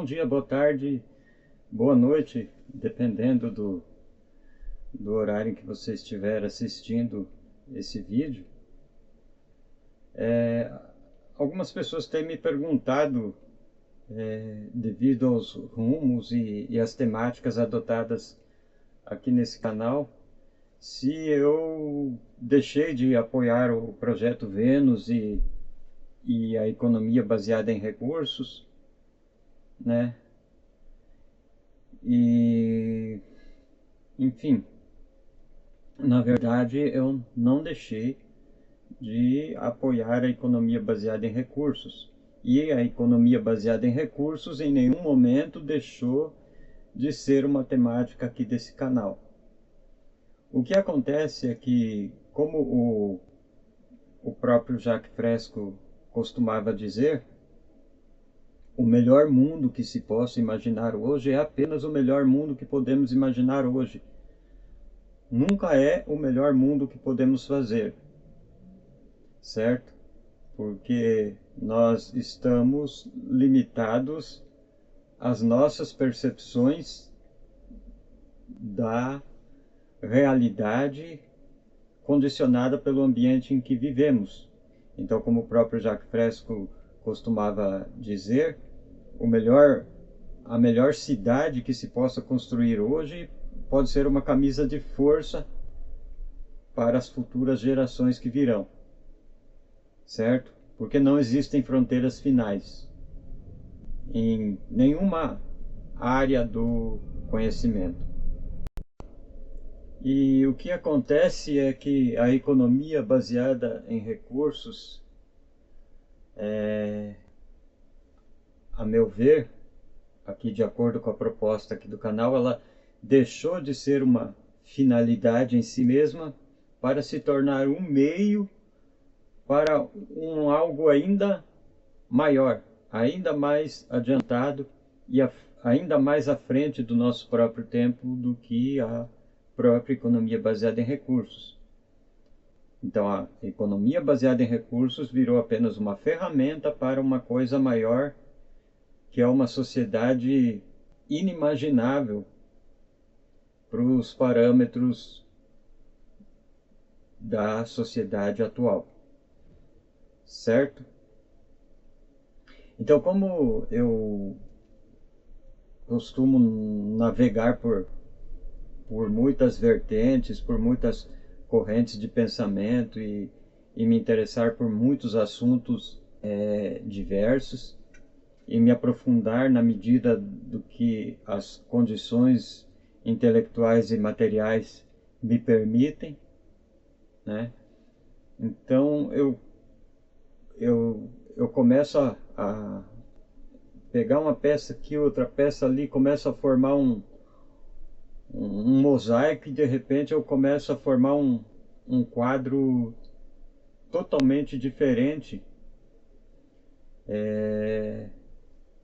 Bom dia, boa tarde, boa noite, dependendo do horário em que você estiver assistindo esse vídeo. Algumas pessoas têm me perguntado, devido aos rumos e as temáticas adotadas aqui nesse canal, se eu deixei de apoiar o projeto Vênus e a economia baseada em recursos, né? E, enfim, na verdade eu não deixei de apoiar a economia baseada em recursos. E a economia baseada em recursos em nenhum momento deixou de ser uma temática aqui desse canal. O que acontece é que, como o próprio Jacques Fresco costumava dizer, o melhor mundo que se possa imaginar hoje é apenas o melhor mundo que podemos imaginar hoje. Nunca é o melhor mundo que podemos fazer, certo? Porque nós estamos limitados às nossas percepções da realidade condicionada pelo ambiente em que vivemos. Então, como o próprio Jacques Fresco costumava dizer, a melhor cidade que se possa construir hoje pode ser uma camisa de força para as futuras gerações que virão, certo? Porque não existem fronteiras finais em nenhuma área do conhecimento. E o que acontece é que a economia baseada em recursos, a meu ver, aqui de acordo com a proposta aqui do canal, ela deixou de ser uma finalidade em si mesma para se tornar um meio para algo ainda maior, ainda mais adiantado e ainda mais à frente do nosso próprio tempo do que a própria economia baseada em recursos. Então a economia baseada em recursos virou apenas uma ferramenta para uma coisa maior, que é uma sociedade inimaginável para os parâmetros da sociedade atual, certo? Então, como eu costumo navegar por muitas vertentes, por muitas correntes de pensamento e me interessar por muitos assuntos diversos e me aprofundar na medida do que as condições intelectuais e materiais me permitem, né? Então eu começo a pegar uma peça aqui, outra peça ali, começo a formar um mosaico e de repente eu começo a formar um quadro totalmente diferente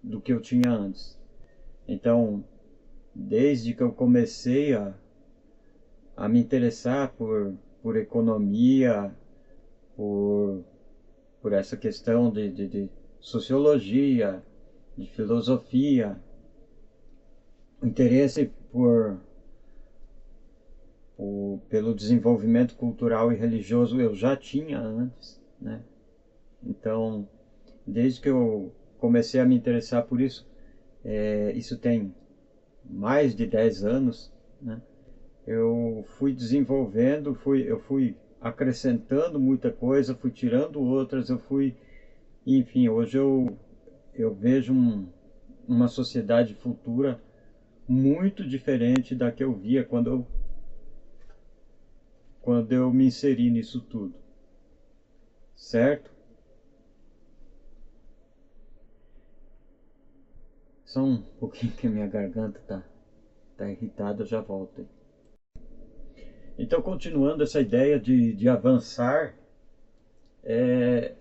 do que eu tinha antes. Então, desde que eu comecei a me interessar por economia, por essa questão de sociologia, de filosofia, o interesse pelo desenvolvimento cultural e religioso eu já tinha antes, né? Então, desde que eu comecei a me interessar por isso, isso tem mais de 10 anos, né? Eu fui desenvolvendo, eu fui acrescentando muita coisa, fui tirando outras, enfim, hoje eu vejo uma sociedade futura muito diferente da que eu via quando eu me inseri nisso tudo, certo? Só um pouquinho que a minha garganta tá irritada, eu já volto aí. Então, continuando essa ideia de avançar, é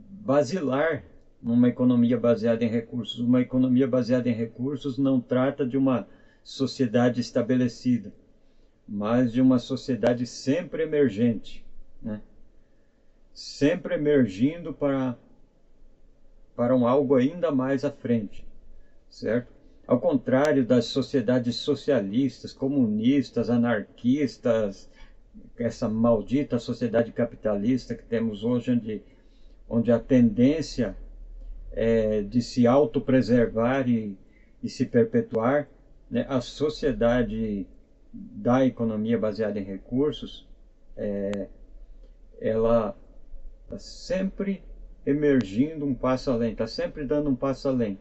basilar numa economia baseada em recursos. Uma economia baseada em recursos não trata de uma sociedade estabelecida, mas de uma sociedade sempre emergente, né? Sempre emergindo para algo ainda mais à frente. certo? Ao contrário das sociedades socialistas, comunistas, anarquistas, essa maldita sociedade capitalista que temos hoje, onde a tendência é de se autopreservar e se perpetuar, né? A sociedade da economia baseada em recursos, ela está sempre emergindo um passo além, está sempre dando um passo além.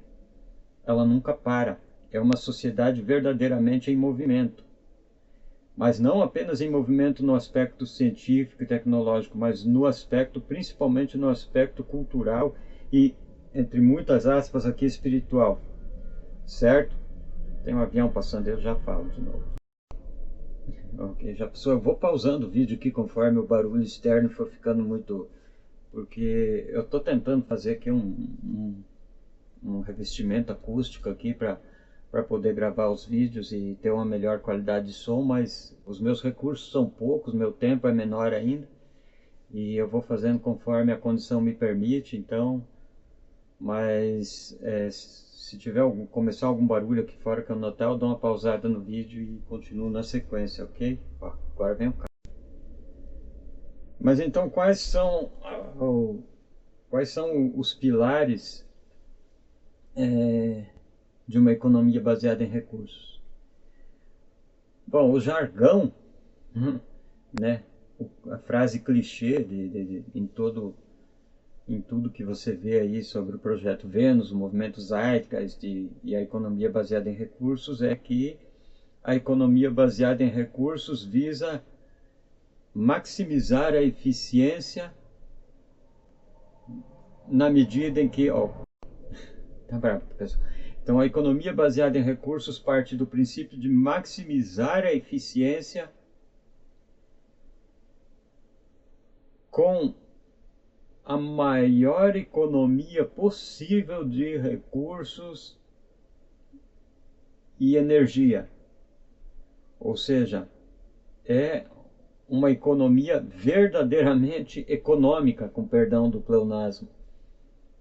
Ela nunca para. É uma sociedade verdadeiramente em movimento. Mas não apenas em movimento no aspecto científico e tecnológico, mas no aspecto, principalmente no aspecto cultural e, entre muitas aspas aqui, espiritual. Certo? Tem um avião passando, eu já falo de novo. Ok, já passou. Eu vou pausando o vídeo aqui conforme o barulho externo for ficando muito... Porque eu estou tentando fazer aqui um revestimento acústico aqui para poder gravar os vídeos e ter uma melhor qualidade de som, mas os meus recursos são poucos, meu tempo é menor ainda, e eu vou fazendo conforme a condição me permite. Então, mas se tiver começar algum barulho aqui fora que eu notar, eu dou uma pausada no vídeo e continuo na sequência, ok? Ó, agora vem o carro. Mas então, quais são os pilares de uma economia baseada em recursos? Bom, o jargão, né, a frase clichê em tudo que você vê aí sobre o projeto Vênus, o movimento Zeitgeist e a economia baseada em recursos, é que a economia baseada em recursos visa maximizar a eficiência na medida em que... Ó, tá bravo, pessoal. Então, a economia baseada em recursos parte do princípio de maximizar a eficiência com a maior economia possível de recursos e energia. Ou seja, é uma economia verdadeiramente econômica, com perdão do pleonasmo,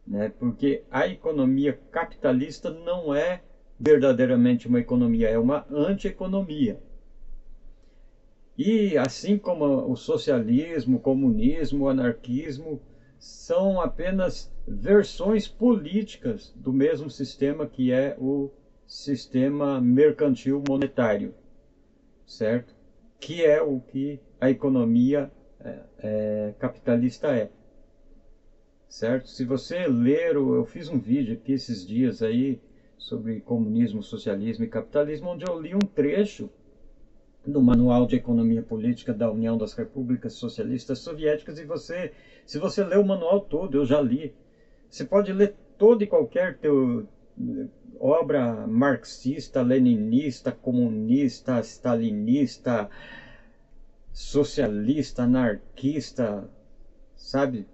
né? Porque a economia capitalista não é verdadeiramente uma economia, é uma anti-economia. E assim como o socialismo, o comunismo, o anarquismo são apenas versões políticas do mesmo sistema que é o sistema mercantil monetário, certo? Que é o que a economia capitalista é, certo? Se você ler, eu fiz um vídeo aqui esses dias aí sobre comunismo, socialismo e capitalismo, onde eu li um trecho do Manual de Economia Política da União das Repúblicas Socialistas Soviéticas, e se você ler o manual todo, eu já li, você pode ler toda e qualquer obra marxista, leninista, comunista, stalinista, socialista, anarquista, sabe?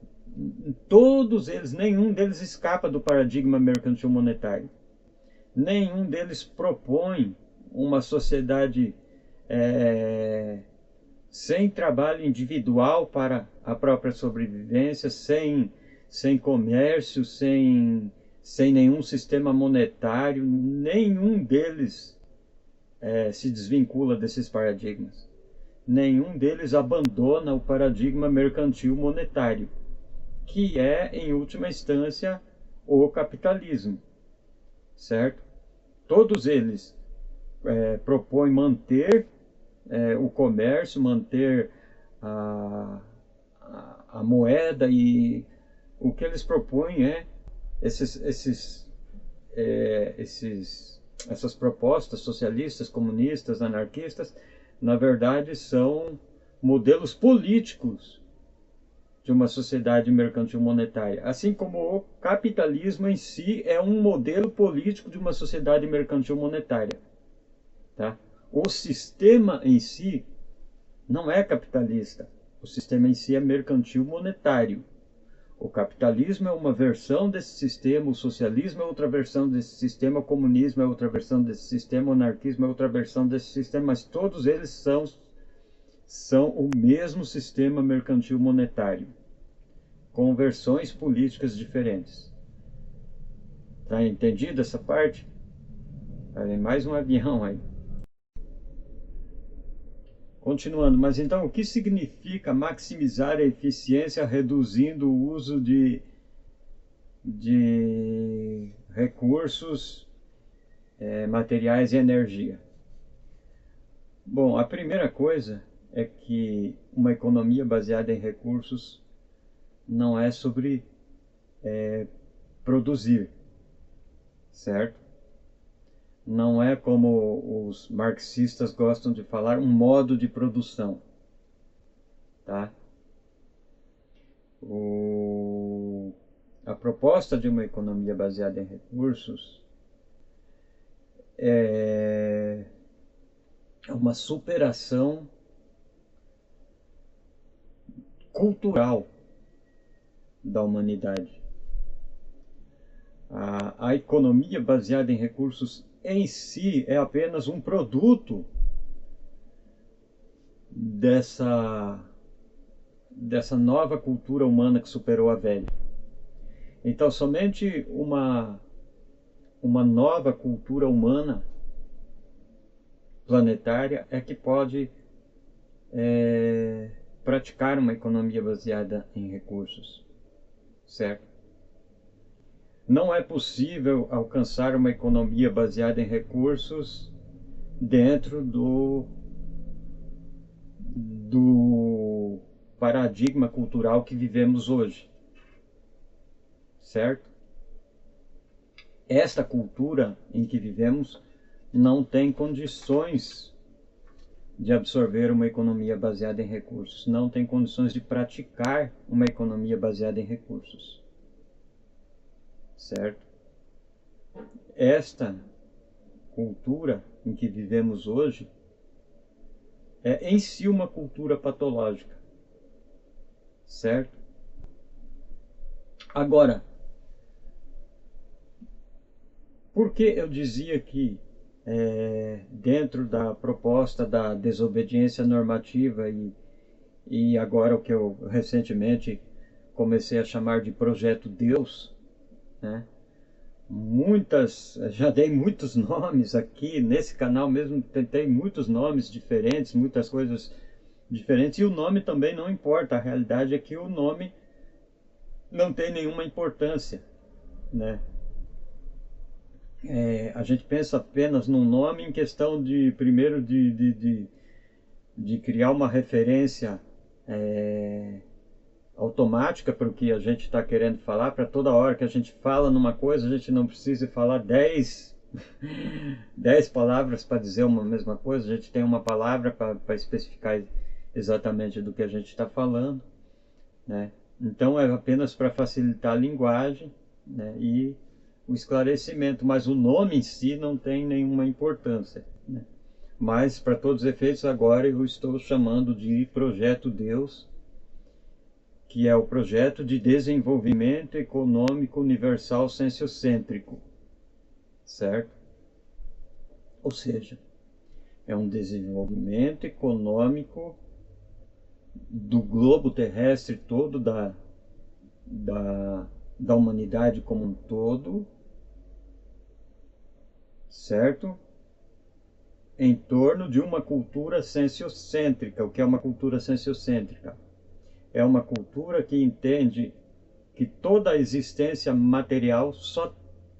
Todos eles, nenhum deles escapa do paradigma mercantil monetário. Nenhum deles propõe uma sociedade sem trabalho individual para a própria sobrevivência, sem comércio, sem nenhum sistema monetário. Nenhum deles se desvincula desses paradigmas. Nenhum deles abandona o paradigma mercantil monetário, que é, em última instância, o capitalismo, certo? Todos eles propõem manter o comércio, manter a moeda, e o que eles propõem essas propostas socialistas, comunistas, anarquistas, na verdade são modelos políticos de uma sociedade mercantil monetária, assim como o capitalismo em si é um modelo político de uma sociedade mercantil monetária, tá? O sistema em si não é capitalista, o sistema em si é mercantil monetário. O capitalismo é uma versão desse sistema, o socialismo é outra versão desse sistema, o comunismo é outra versão desse sistema, o anarquismo é outra versão desse sistema, mas todos eles são o mesmo sistema mercantil monetário, com versões políticas diferentes. Tá entendido essa parte? Aí, mais um avião aí. Continuando, mas então o que significa maximizar a eficiência reduzindo o uso de recursos, materiais e energia? Bom, a primeira coisa é que uma economia baseada em recursos não é sobre produzir, certo? Não é como os marxistas gostam de falar, um modo de produção, tá? A proposta de uma economia baseada em recursos é uma superação cultural da humanidade. A economia baseada em recursos em si é apenas um produto dessa nova cultura humana que superou a velha. Então, somente uma nova cultura humana planetária é que pode praticar uma economia baseada em recursos, certo? Não é possível alcançar uma economia baseada em recursos dentro do paradigma cultural que vivemos hoje, certo? Esta cultura em que vivemos não tem condições de absorver uma economia baseada em recursos, não tem condições de praticar uma economia baseada em recursos, certo? Esta cultura em que vivemos hoje é em si uma cultura patológica, certo? Agora, por que eu dizia que dentro da proposta da desobediência normativa e agora o que eu recentemente comecei a chamar de projeto Deus, né? Já dei muitos nomes aqui nesse canal mesmo, tentei muitos nomes diferentes, muitas coisas diferentes, e o nome também não importa, a realidade é que o nome não tem nenhuma importância, né? A gente pensa apenas num nome em questão de, primeiro, de criar uma referência automática para o que a gente está querendo falar, para toda hora que a gente fala numa coisa, a gente não precisa falar 10 palavras para dizer uma mesma coisa, a gente tem uma palavra para especificar exatamente do que a gente está falando, né? Então é apenas para facilitar a linguagem, né, e o esclarecimento, mas o nome em si não tem nenhuma importância, né? Mas para todos os efeitos agora eu estou chamando de Projeto Deus, que é o projeto de desenvolvimento econômico universal sensocêntrico, certo? Ou seja, é um desenvolvimento econômico do globo terrestre todo, da humanidade como um todo, certo? Em torno de uma cultura sensocêntrica. O que é uma cultura sensocêntrica? É uma cultura que entende que toda a existência material só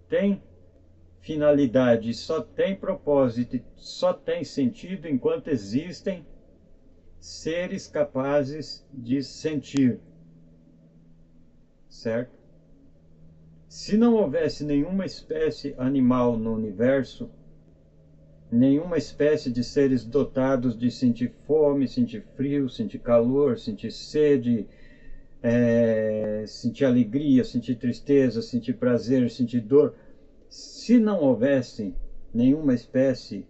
tem finalidade, só tem propósito, só tem sentido enquanto existem seres capazes de sentir, certo? Se não houvesse nenhuma espécie animal no universo, nenhuma espécie de seres dotados de sentir fome, sentir frio, sentir calor, sentir sede, sentir alegria, sentir tristeza, sentir prazer, sentir dor, se não houvesse nenhuma espécie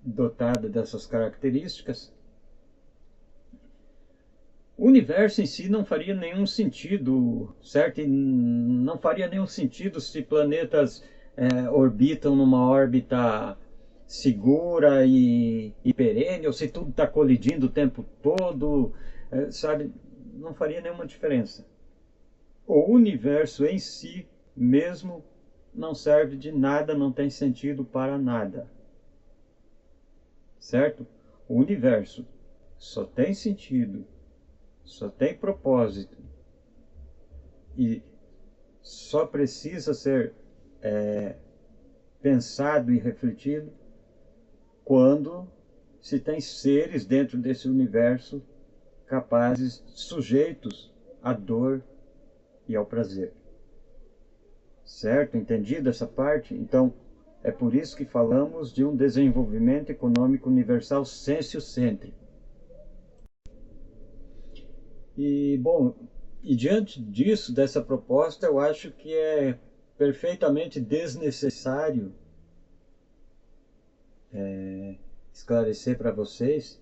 dotada dessas características, o universo em si não faria nenhum sentido, certo? E não faria nenhum sentido se planetas orbitam numa órbita segura e perene, ou se tudo está colidindo o tempo todo, sabe? Não faria nenhuma diferença. O universo em si mesmo não serve de nada, não tem sentido para nada. Certo? O universo só tem sentido, só tem propósito e só precisa ser pensado e refletido quando se tem seres dentro desse universo capazes, sujeitos à dor e ao prazer. Certo? Entendido essa parte? Então, é por isso que falamos de um desenvolvimento econômico universal sensiocêntrico. E, bom, e diante disso, dessa proposta, eu acho que é perfeitamente desnecessário esclarecer para vocês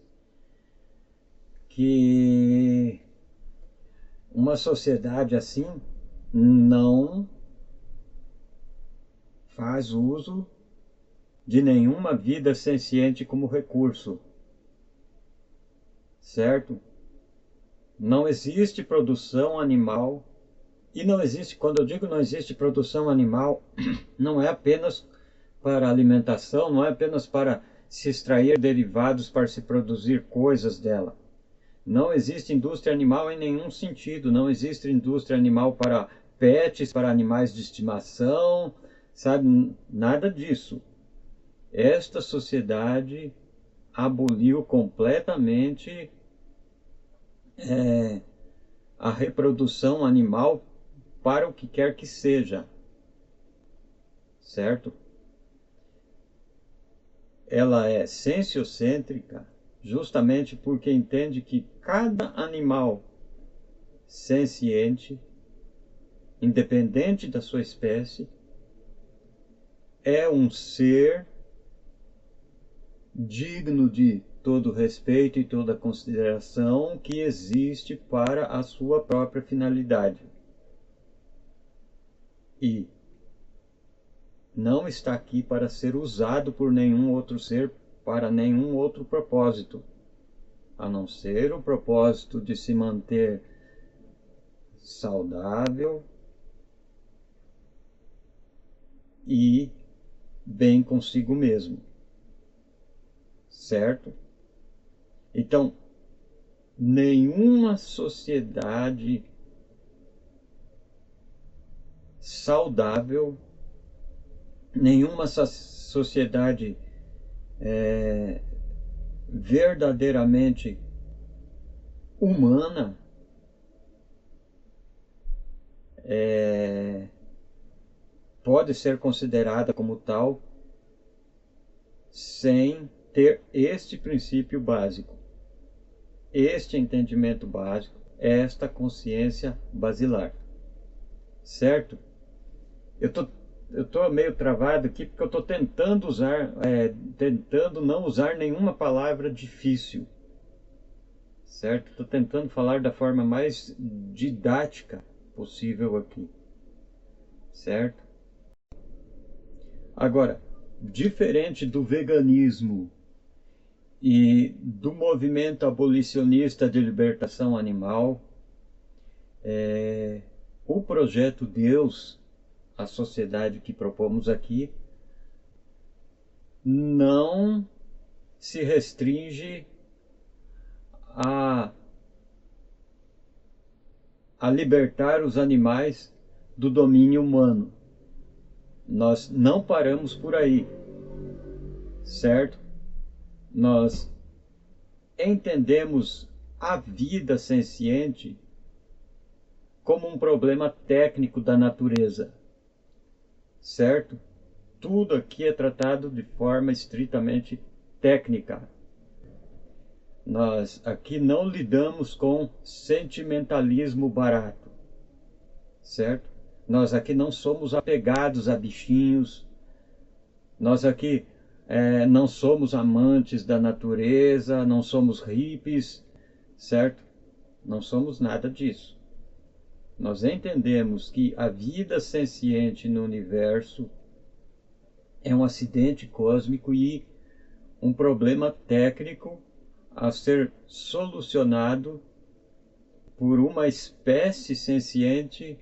que uma sociedade assim não faz uso de nenhuma vida senciente como recurso, certo? Não existe produção animal, e não existe, quando eu digo não existe produção animal, não é apenas para alimentação, não é apenas para se extrair derivados para se produzir coisas dela. Não existe indústria animal em nenhum sentido, não existe indústria animal para pets, para animais de estimação, sabe? Nada disso. Esta sociedade aboliu completamente a reprodução animal para o que quer que seja, certo? Ela é sensiocêntrica justamente porque entende que cada animal senciente, independente da sua espécie, é um ser digno de todo respeito e toda consideração que existe para a sua própria finalidade. E não está aqui para ser usado por nenhum outro ser para nenhum outro propósito, a não ser o propósito de se manter saudável e bem consigo mesmo. Certo? Então, nenhuma sociedade saudável, nenhuma sociedade verdadeiramente humana pode ser considerada como tal sem ter este princípio básico, este entendimento básico, esta consciência basilar. Certo? Eu tô meio travado aqui porque eu estou tentando tentando não usar nenhuma palavra difícil. Certo? Estou tentando falar da forma mais didática possível aqui. Certo? Agora, diferente do veganismo e do movimento abolicionista de libertação animal, o projeto Deus, a sociedade que propomos aqui, não se restringe a libertar os animais do domínio humano. Nós não paramos por aí, certo? Nós entendemos a vida senciente como um problema técnico da natureza, certo? Tudo aqui é tratado de forma estritamente técnica. Nós aqui não lidamos com sentimentalismo barato, certo? Nós aqui não somos apegados a bichinhos, nós aqui não somos amantes da natureza, não somos hippies, certo? Não somos nada disso. Nós entendemos que a vida senciente no universo é um acidente cósmico e um problema técnico a ser solucionado por uma espécie senciente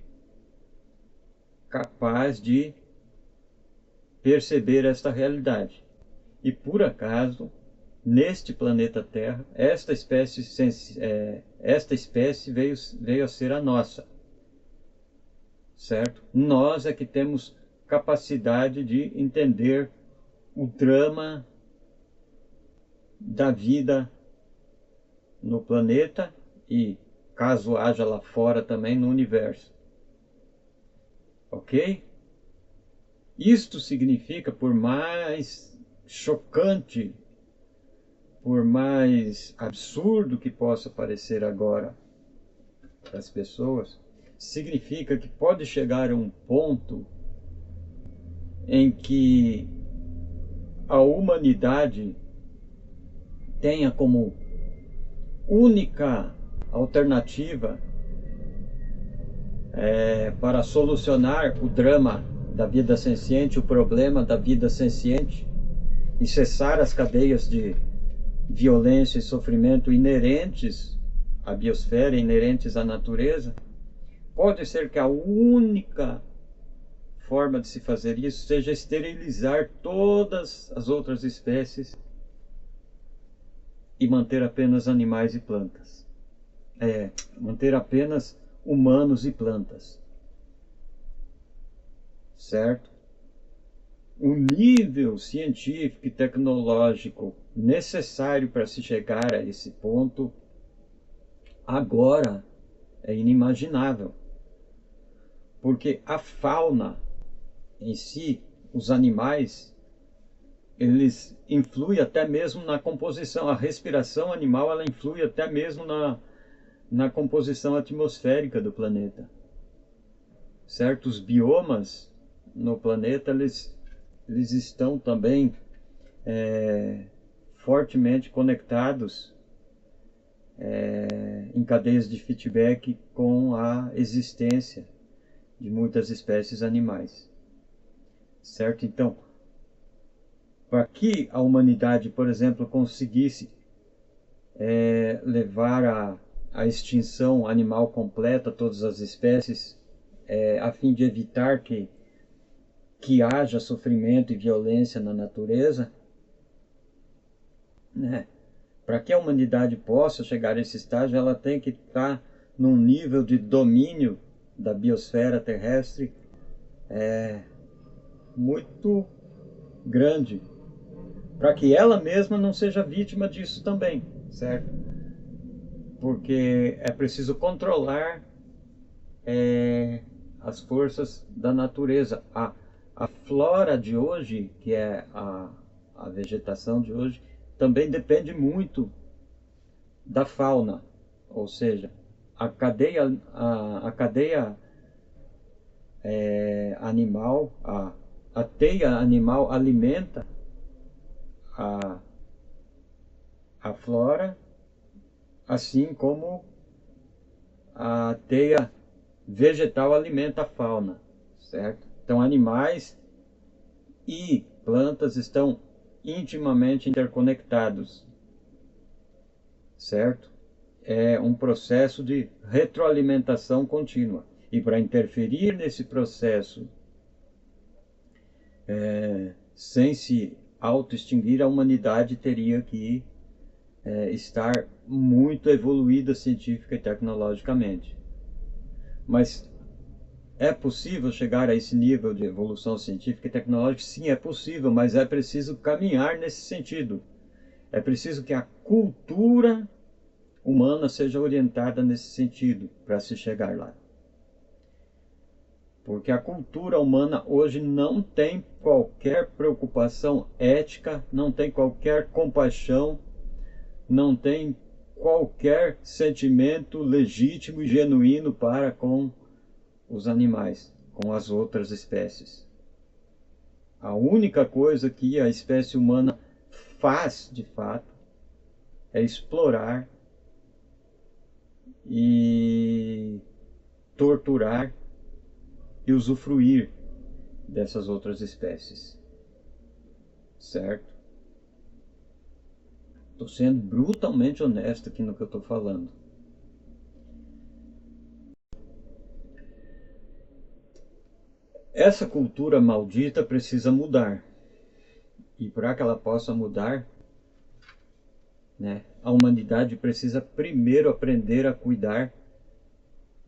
capaz de perceber esta realidade. E por acaso, neste planeta Terra, esta espécie veio a ser a nossa, certo? Nós é que temos capacidade de entender o drama da vida no planeta e, caso haja lá fora também, no universo. Ok? Isto significa, por mais chocante, por mais absurdo que possa parecer agora para as pessoas, significa que pode chegar a um ponto em que a humanidade tenha como única alternativa para solucionar o drama da vida senciente, o problema da vida senciente, e cessar as cadeias de violência e sofrimento inerentes à biosfera, inerentes à natureza, pode ser que a única forma de se fazer isso seja esterilizar todas as outras espécies e manter apenas animais e plantas. Manter apenas humanos e plantas. Certo? O nível científico e tecnológico necessário para se chegar a esse ponto agora é inimaginável. Porque a fauna em si, os animais, eles influem até mesmo na composição. A respiração animal, ela influi até mesmo na composição atmosférica do planeta. Certos biomas no planeta, eles estão também fortemente conectados em cadeias de feedback com a existência de muitas espécies animais. Certo? Então, para que a humanidade, por exemplo, conseguisse levar à extinção animal completa, todas as espécies, a fim de evitar que haja sofrimento e violência na natureza, né? Para que a humanidade possa chegar a esse estágio, ela tem que estar num nível de domínio da biosfera terrestre muito grande, para que ela mesma não seja vítima disso também, certo? Porque é preciso controlar as forças da natureza. A flora de hoje, que é a vegetação de hoje, também depende muito da fauna, ou seja, a cadeia animal, a teia animal alimenta a flora, assim como a teia vegetal alimenta a fauna, certo? Então, animais e plantas estão intimamente interconectados, certo? É um processo de retroalimentação contínua. E para interferir nesse processo, sem se auto-extinguir, a humanidade teria que estar muito evoluída científica e tecnologicamente. Mas é possível chegar a esse nível de evolução científica e tecnológica? Sim, é possível, mas é preciso caminhar nesse sentido. É preciso que a cultura humana seja orientada nesse sentido para se chegar lá. Porque a cultura humana hoje não tem qualquer preocupação ética, não tem qualquer compaixão, não tem qualquer sentimento legítimo e genuíno para com os animais, com as outras espécies. A única coisa que a espécie humana faz, de fato, é explorar e torturar e usufruir dessas outras espécies. Certo? Estou sendo brutalmente honesto aqui no que eu estou falando. Essa cultura maldita precisa mudar. E para que ela possa mudar, né, a humanidade precisa primeiro aprender a cuidar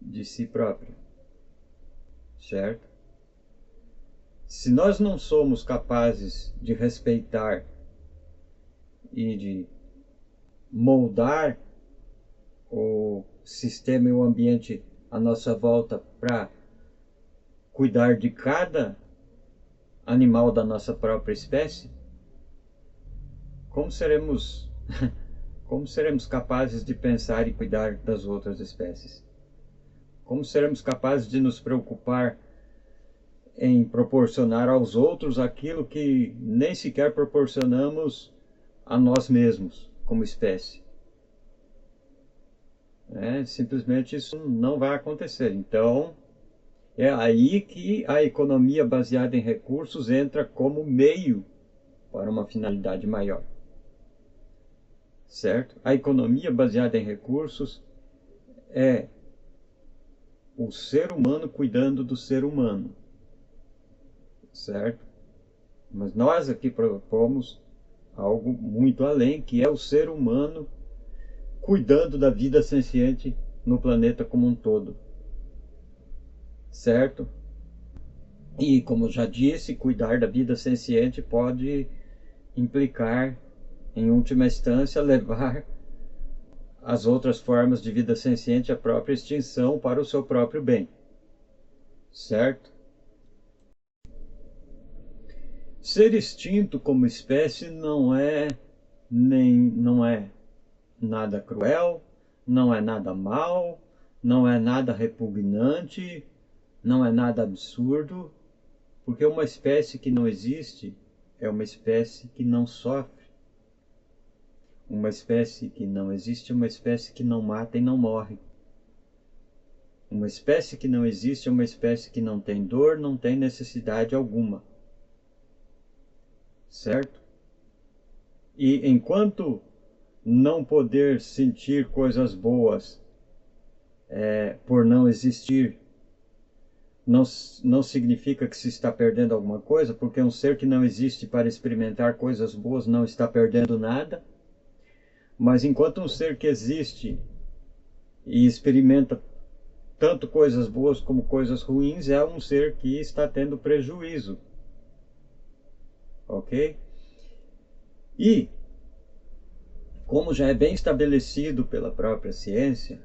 de si própria, certo? Se nós não somos capazes de respeitar e de moldar o sistema e o ambiente à nossa volta para cuidar de cada animal da nossa própria espécie, como seremos como seremos capazes de pensar e cuidar das outras espécies? Como seremos capazes de nos preocupar em proporcionar aos outros aquilo que nem sequer proporcionamos a nós mesmos como espécie? Simplesmente isso não vai acontecer. Então, é aí que a economia baseada em recursos entra como meio para uma finalidade maior. Certo? A economia baseada em recursos é o ser humano cuidando do ser humano. Certo? Mas nós aqui propomos algo muito além, que é o ser humano cuidando da vida senciente no planeta como um todo. Certo? E, como já disse, cuidar da vida senciente pode implicar, em última instância, levar as outras formas de vida senciente à própria extinção para o seu próprio bem. Certo? Ser extinto como espécie não é nada cruel, não é nada mal, não é nada repugnante, não é nada absurdo, porque uma espécie que não existe é uma espécie que não sofre. Uma espécie que não existe é uma espécie que não mata e não morre. Uma espécie que não existe é uma espécie que não tem dor, não tem necessidade alguma. Certo? E enquanto não poder sentir coisas boas por não existir, não significa que se está perdendo alguma coisa, porque um ser que não existe para experimentar coisas boas não está perdendo nada. Mas enquanto um ser que existe e experimenta tanto coisas boas como coisas ruins, é um ser que está tendo prejuízo. Ok? E, como já é bem estabelecido pela própria ciência,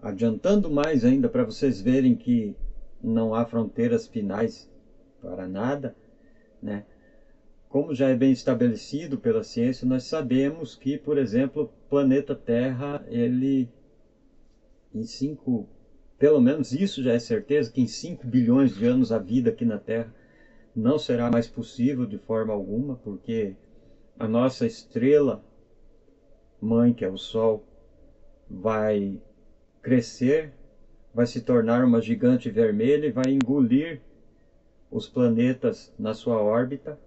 adiantando mais ainda para vocês verem que não há fronteiras finais para nada, né? Como já é bem estabelecido pela ciência, nós sabemos que, por exemplo, o planeta Terra, ele pelo menos isso já é certeza, que em 5 bilhões de anos a vida aqui na Terra não será mais possível de forma alguma, porque a nossa estrela mãe, que é o Sol, vai crescer, vai se tornar uma gigante vermelha e vai engolir os planetas na sua órbita,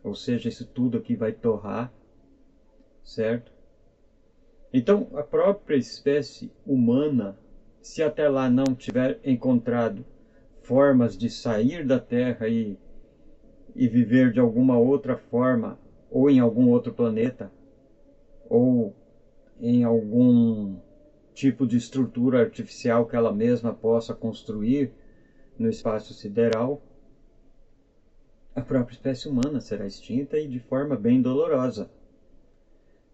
ou seja, isso tudo aqui vai torrar, certo? Então, a própria espécie humana, se até lá não tiver encontrado formas de sair da Terra e viver de alguma outra forma, ou em algum outro planeta, ou em algum tipo de estrutura artificial que ela mesma possa construir no espaço sideral, a própria espécie humana será extinta e de forma bem dolorosa,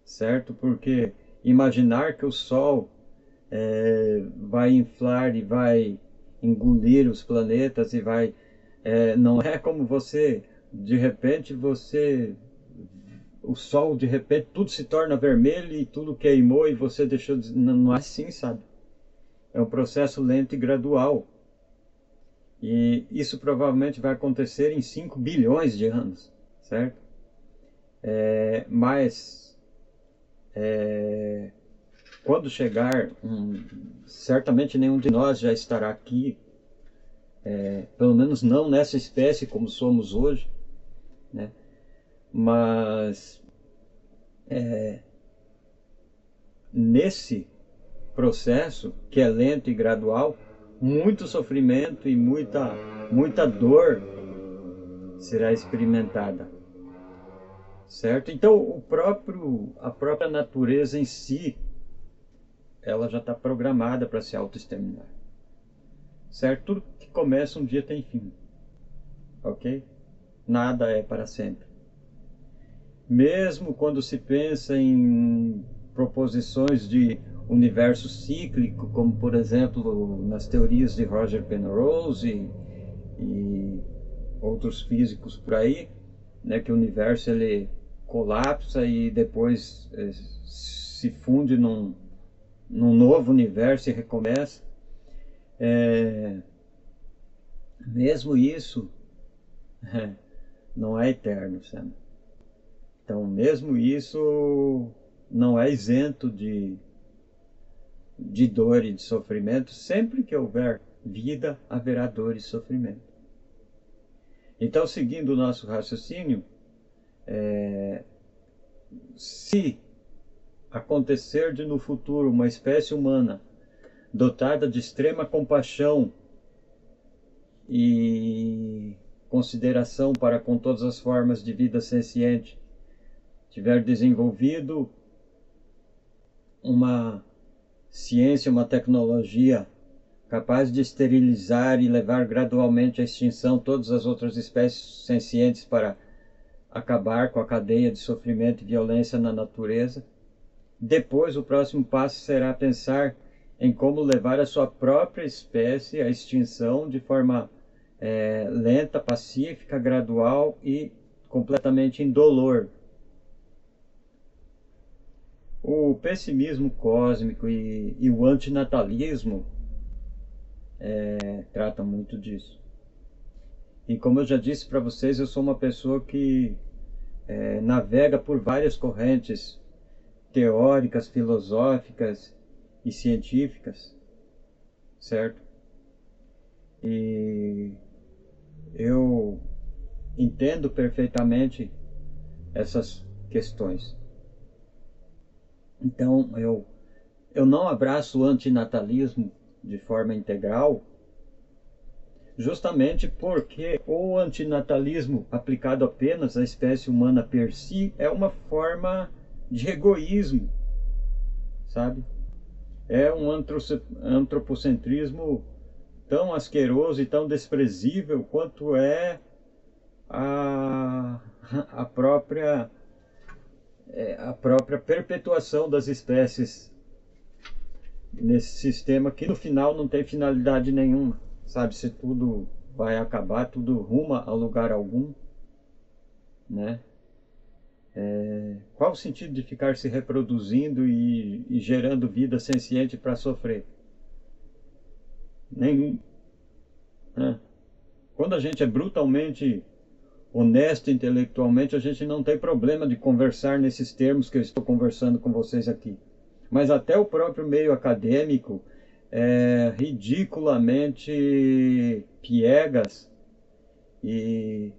certo? Porque imaginar que o Sol vai inflar e vai engolir os planetas e vai... não é como você, de repente o Sol, de repente, tudo se torna vermelho e tudo queimou e você deixou de... Não é assim, sabe? É um processo lento e gradual. E isso provavelmente vai acontecer em 5 bilhões de anos, certo? Mas quando chegar, certamente nenhum de nós já estará aqui, pelo menos não nessa espécie como somos hoje, né? Mas nesse processo, que é lento e gradual, muito sofrimento e muita dor será experimentada, certo? Então a própria natureza em si, ela já está programada para se auto-exterminar, certo? Tudo que começa um dia tem fim, ok? Nada é para sempre. Mesmo quando se pensa em proposições de universo cíclico, como por exemplo nas teorias de Roger Penrose e outros físicos por aí, né, que o universo ele colapsa e depois se funde num novo universo e recomeça. Mesmo isso não é eterno, sabe? Então, mesmo isso não é isento de dor e de sofrimento. Sempre que houver vida, haverá dor e sofrimento. Então, seguindo o nosso raciocínio, se acontecer de no futuro uma espécie humana dotada de extrema compaixão e consideração para com todas as formas de vida senciente, tiver desenvolvido uma ciência, uma tecnologia capaz de esterilizar e levar gradualmente à extinção todas as outras espécies sencientes para acabar com a cadeia de sofrimento e violência na natureza, depois o próximo passo será pensar em como levar a sua própria espécie à extinção de forma lenta, pacífica, gradual e completamente indolor. O pessimismo cósmico e o antinatalismo tratam muito disso. E como eu já disse para vocês, eu sou uma pessoa que navega por várias correntes teóricas, filosóficas e científicas, certo? E eu entendo perfeitamente essas questões. Então, eu não abraço o antinatalismo de forma integral, justamente porque o antinatalismo aplicado apenas à espécie humana per si é uma forma de egoísmo, sabe? É um antropocentrismo tão asqueroso e tão desprezível quanto é a, a própria a própria perpetuação das espécies nesse sistema que no final não tem finalidade nenhuma, sabe? Se tudo vai acabar, tudo ruma a lugar algum, né? Qual o sentido de ficar se reproduzindo e gerando vida senciente para sofrer? Nenhum, né? Quando a gente é brutalmente honesto intelectualmente, a gente não tem problema de conversar nesses termos que eu estou conversando com vocês aqui. Mas até o próprio meio acadêmico é ridiculamente piegas e,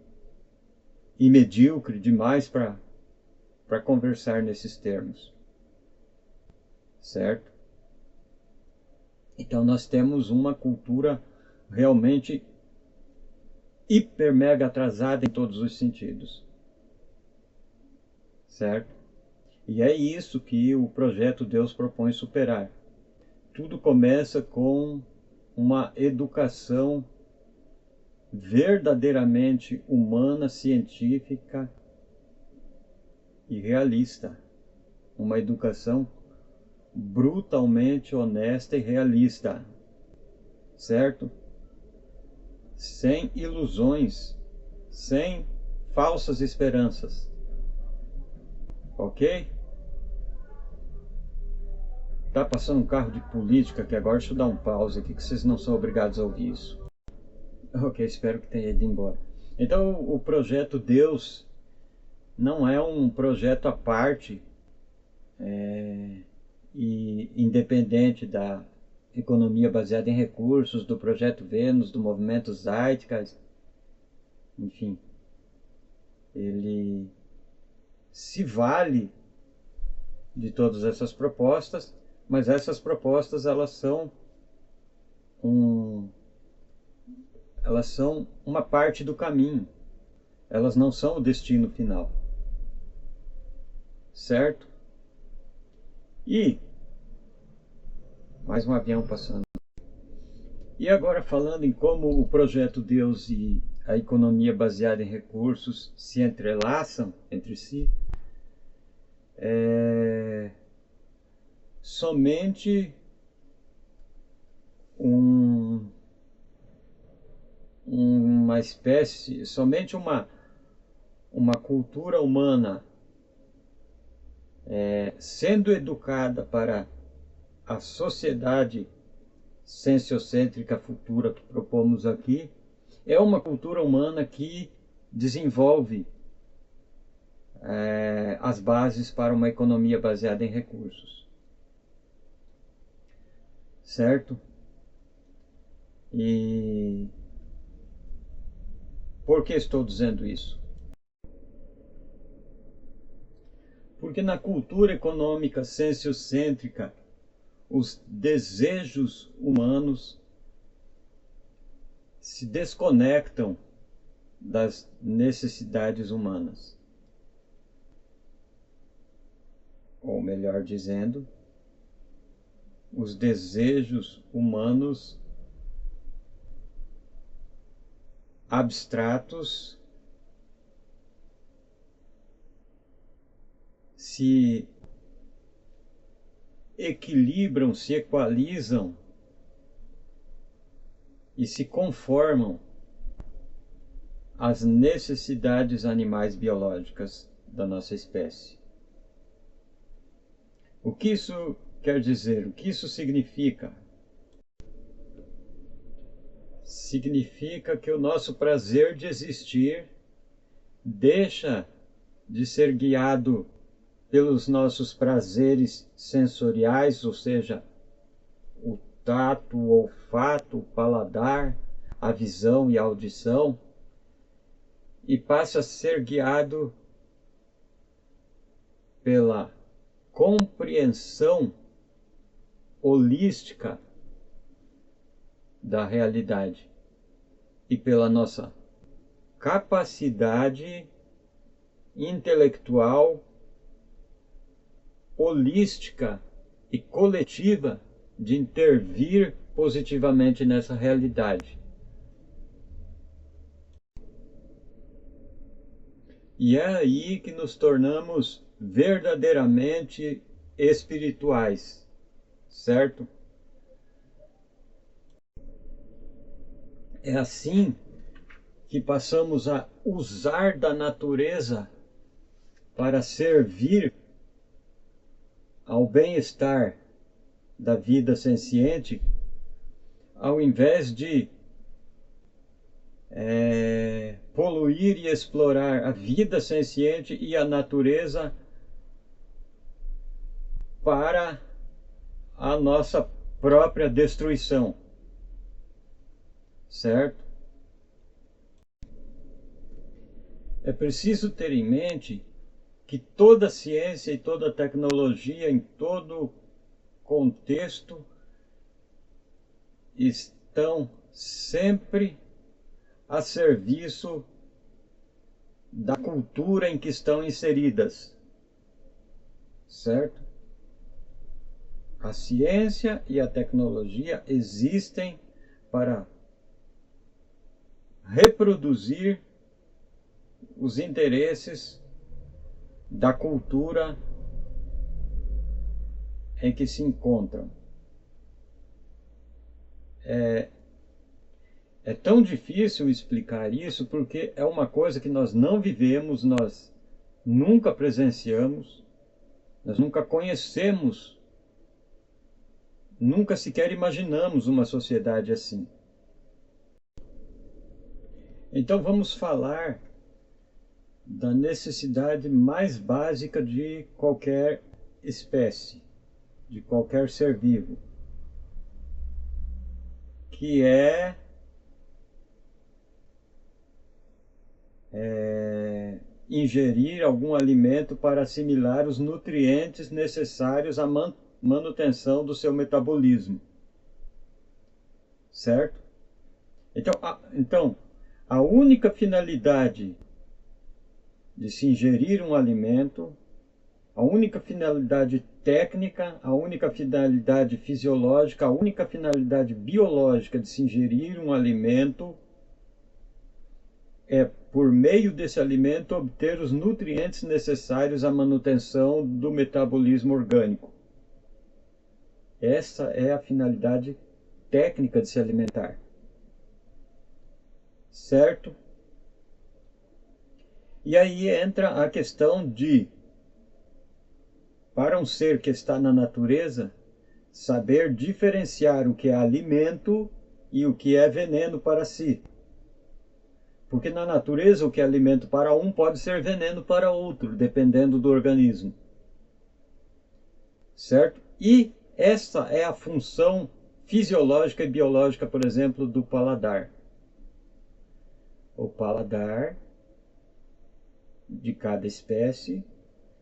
e medíocre demais para conversar nesses termos, certo? Então nós temos uma cultura realmente hiper mega atrasada em todos os sentidos, certo? E é isso que o projeto Deus propõe superar. Tudo começa com uma educação verdadeiramente humana, científica e realista. Uma educação brutalmente honesta e realista, certo? Sem ilusões, sem falsas esperanças. Ok? Tá passando um carro de política aqui agora, deixa eu dar um pause aqui que vocês não são obrigados a ouvir isso. Ok, espero que tenha ido embora. Então o projeto Deus não é um projeto à parte e independente da economia baseada em recursos, do projeto Vênus, do movimento Zeitgeist, enfim. Ele se vale de todas essas propostas, mas essas propostas elas são elas são uma parte do caminho, elas não são o destino final, certo? E mais um avião passando. E agora falando em como o projeto Deus e a economia baseada em recursos se entrelaçam entre si, somente uma espécie, somente uma cultura humana sendo educada para a sociedade sensocêntrica futura que propomos aqui, é uma cultura humana que desenvolve as bases para uma economia baseada em recursos, certo? E por que estou dizendo isso? Porque na cultura econômica sensocêntrica, os desejos humanos se desconectam das necessidades humanas. Ou melhor dizendo, os desejos humanos abstratos se equilibram, se equalizam e se conformam às necessidades animais biológicas da nossa espécie. O que isso quer dizer? O que isso significa? Significa que o nosso prazer de existir deixa de ser guiado pelos nossos prazeres sensoriais, ou seja, o tato, o olfato, o paladar, a visão e a audição, e passa a ser guiado pela compreensão holística da realidade e pela nossa capacidade intelectual, holística e coletiva de intervir positivamente nessa realidade. E é aí que nos tornamos verdadeiramente espirituais, certo? É assim que passamos a usar da natureza para servir ao bem-estar da vida senciente, ao invés de poluir e explorar a vida senciente e a natureza para a nossa própria destruição, certo? É preciso ter em mente que toda ciência e toda tecnologia, em todo contexto, estão sempre a serviço da cultura em que estão inseridas, certo? A ciência e a tecnologia existem para reproduzir os interesses da cultura em que se encontram. É tão difícil explicar isso porque é uma coisa que nós não vivemos, nós nunca presenciamos, nós nunca conhecemos, nunca sequer imaginamos uma sociedade assim. Então vamos falar da necessidade mais básica de qualquer espécie, de qualquer ser vivo, que é ingerir algum alimento para assimilar os nutrientes necessários à manutenção do seu metabolismo, certo? A única finalidade de se ingerir um alimento, a única finalidade técnica, a única finalidade fisiológica, a única finalidade biológica de se ingerir um alimento é, por meio desse alimento, obter os nutrientes necessários à manutenção do metabolismo orgânico. Essa é a finalidade técnica de se alimentar. Certo? E aí entra a questão de, para um ser que está na natureza, saber diferenciar o que é alimento e o que é veneno para si. Porque na natureza o que é alimento para um pode ser veneno para outro, dependendo do organismo. Certo? E essa é a função fisiológica e biológica, por exemplo, do paladar. O paladar de cada espécie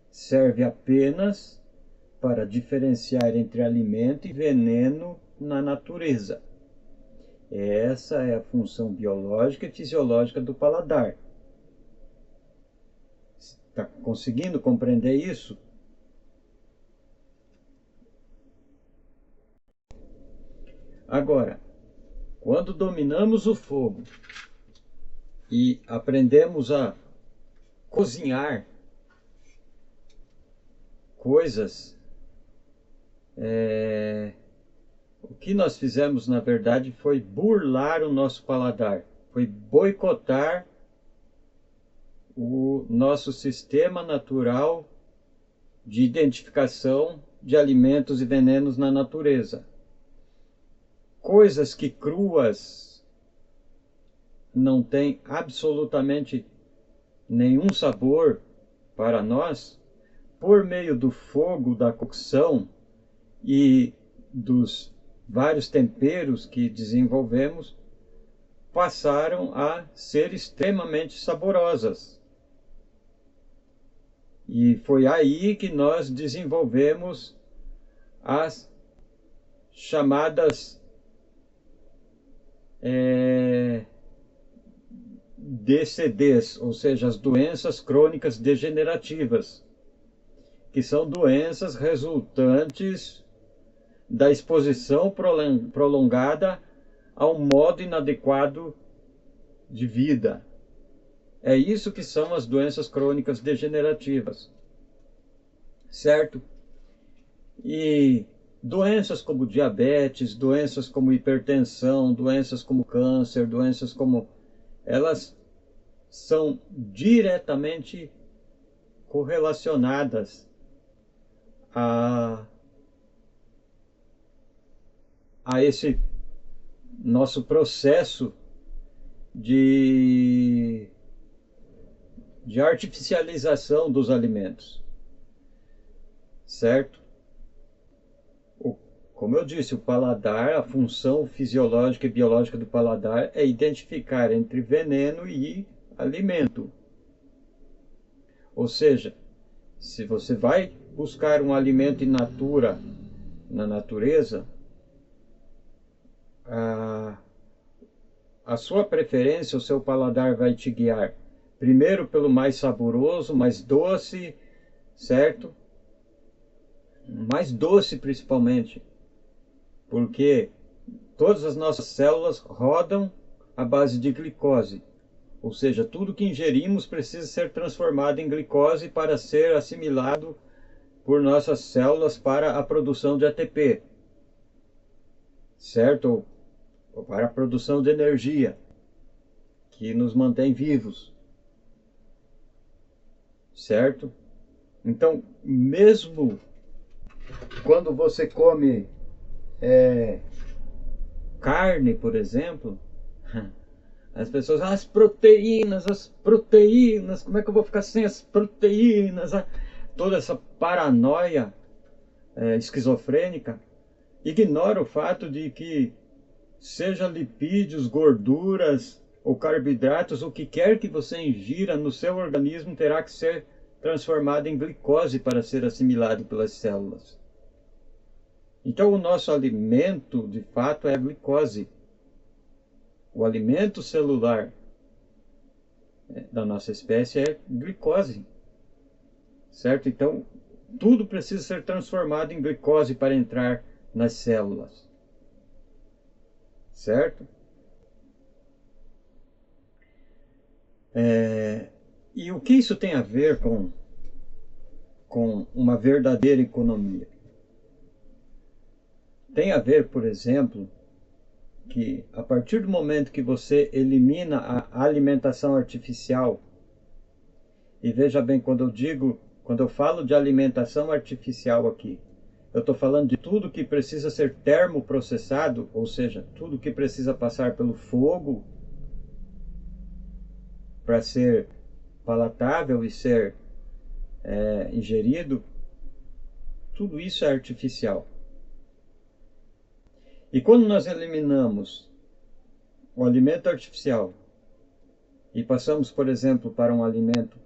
serve apenas para diferenciar entre alimento e veneno na natureza. Essa é a função biológica e fisiológica do paladar. Está conseguindo compreender isso? Agora, quando dominamos o fogo e aprendemos a cozinhar coisas, o que nós fizemos, na verdade, foi burlar o nosso paladar, foi boicotar o nosso sistema natural de identificação de alimentos e venenos na natureza. Coisas que cruas não têm absolutamente nenhum sabor para nós, por meio do fogo, da cocção e dos vários temperos que desenvolvemos, passaram a ser extremamente saborosas. E foi aí que nós desenvolvemos as chamadas DCDs, ou seja, as doenças crônicas degenerativas, que são doenças resultantes da exposição prolongada a um modo inadequado de vida. É isso que são as doenças crônicas degenerativas, certo? E doenças como diabetes, doenças como hipertensão, doenças como câncer, doenças como... elas são diretamente correlacionadas a esse nosso processo de artificialização dos alimentos, certo? Como eu disse, o paladar, a função fisiológica e biológica do paladar é identificar entre veneno e alimento. Ou seja, se você vai buscar um alimento in natura na natureza, a sua preferência, o seu paladar vai te guiar primeiro pelo mais saboroso, mais doce, certo? Mais doce principalmente, porque todas as nossas células rodam à base de glicose, ou seja, tudo que ingerimos precisa ser transformado em glicose para ser assimilado por nossas células para a produção de ATP, certo? Ou para a produção de energia que nos mantém vivos, certo? Então, mesmo quando você come carne, por exemplo, as pessoas, as proteínas, como é que eu vou ficar sem as proteínas? Toda essa paranoia esquizofrênica ignora o fato de que, seja lipídios, gorduras ou carboidratos, o que quer que você ingira no seu organismo terá que ser transformado em glicose para ser assimilado pelas células. Então o nosso alimento, de fato, é a glicose. O alimento celular da nossa espécie é glicose, certo? Então, tudo precisa ser transformado em glicose para entrar nas células, certo? E o que isso tem a ver com uma verdadeira economia? Tem a ver, por exemplo, que a partir do momento que você elimina a alimentação artificial, e veja bem, quando eu falo de alimentação artificial aqui, eu estou falando de tudo que precisa ser termoprocessado, ou seja, tudo que precisa passar pelo fogo para ser palatável e ser ingerido, tudo isso é artificial. E quando nós eliminamos o alimento artificial e passamos, por exemplo, para um alimento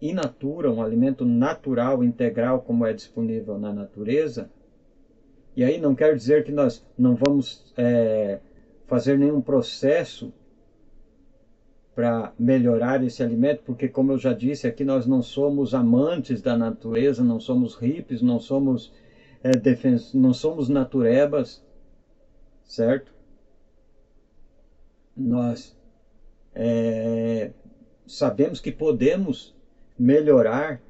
in natura, um alimento natural, integral, como é disponível na natureza, e aí não quer dizer que nós não vamos fazer nenhum processo para melhorar esse alimento, porque, como eu já disse aqui, nós não somos amantes da natureza, não somos hippies, não somos não somos naturebas, certo? Nós sabemos que podemos melhorar